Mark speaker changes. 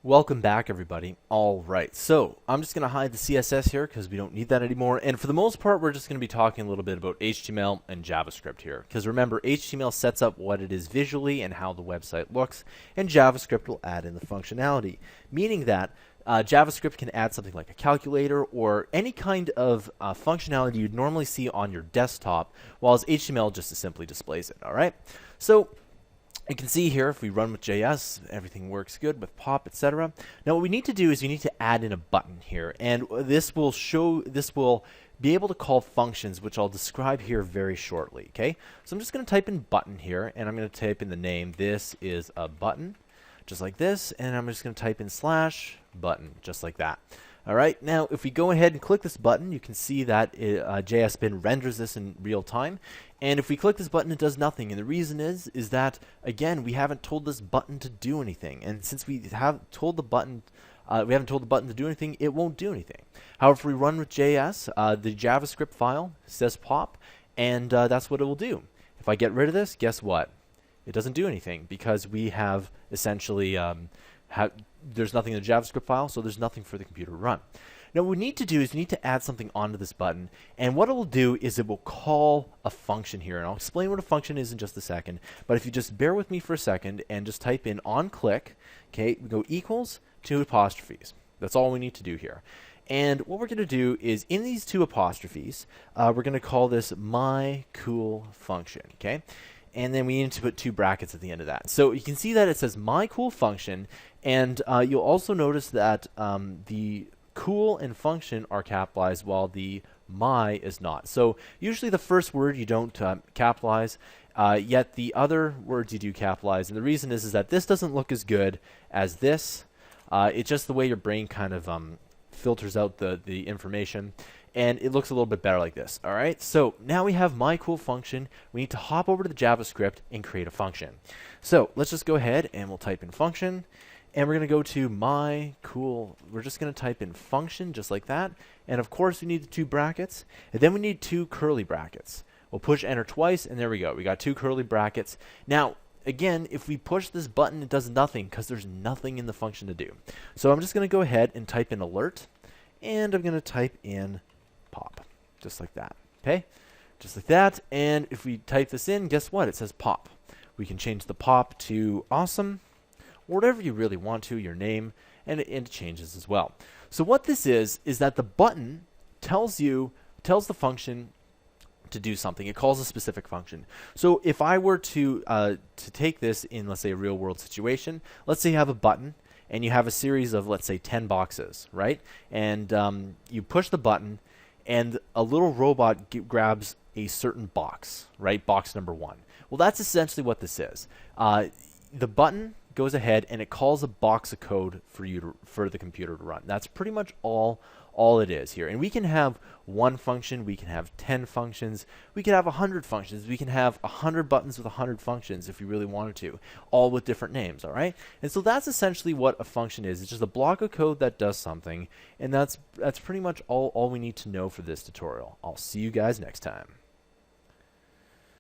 Speaker 1: Welcome back, everybody. All right, so I'm just going to hide the CSS here because we don't need that anymore. And for the most part, we're just going to be talking a little bit about HTML and JavaScript here. Because remember, HTML sets up what it is visually and how the website looks, and JavaScript will add in the functionality, meaning that JavaScript can add something like a calculator or any kind of functionality you'd normally see on your desktop, while HTML just simply displays it. All right, so you can see here, if we run with JS, everything works good with pop, etc. Now what we need to do is we need to add in a button here, and this will be able to call functions, which I'll describe here very shortly. Okay, so I'm just going to type in button here, and I'm going to type in the name. This is a button, just like this, and I'm just going to type in slash button, just like that. All right, now if we go ahead and click this button, you can see that JSBin renders this in real time. And if we click this button, it does nothing. And the reason is that, again, we haven't told this button to do anything. And since we haven't told the button to do anything, it won't do anything. However, if we run with JS, the JavaScript file says pop, and that's what it will do. If I get rid of this, guess what? It doesn't do anything because we have essentially there's nothing in the JavaScript file, so there's nothing for the computer to run. Now what we need to do is we need to add something onto this button, and what it will do is it will call a function here, and I'll explain what a function is in just a second. But if you just bear with me for a second and just type in onClick, okay, we go equals 2 apostrophes. That's all we need to do here. And what we're going to do is in these 2 apostrophes, we're going to call this my cool function, okay? And then we need to put 2 brackets at the end of that. So you can see that it says my cool function, and you'll also notice that the cool and function are capitalized while the my is not. So usually the first word you don't capitalize, yet the other words you do capitalize. And the reason is that this doesn't look as good as this. It's just the way your brain kind of filters out the information. And it looks a little bit better like this. All right, so now we have my cool function. We need to hop over to the JavaScript and create a function. So let's just go ahead and we'll type in function, and we're going to go to my cool. We're just going to type in function just like that. And of course we need the 2 brackets, and then we need 2 curly brackets. We'll push enter twice, and there we go. We got 2 curly brackets. Now again, if we push this button, it does nothing because there's nothing in the function to do. So I'm just going to go ahead and type in alert, and I'm going to type in pop, just like that. Okay, just like that. And if we type this in, guess what? It says pop. We can change the pop to awesome, or whatever you really want to, your name, and it changes as well. So what this is that the button tells the function to do something. It calls a specific function. So if I were to take this in, let's say, a real world situation, let's say you have a button and you have a series of, let's say, 10 boxes, right? And you push the button, and a little robot grabs a certain box, right? Box number 1. Well, that's essentially what this is. The button goes ahead and it calls a box of code for the computer to run. That's pretty much all it is here. And we can have 1 function, we can have 10 functions, we can have 100 functions, we can have 100 buttons with 100 functions if we really wanted to, all with different names, all right? And so that's essentially what a function is. It's just a block of code that does something, and that's pretty much all we need to know for this tutorial. I'll see you guys next time.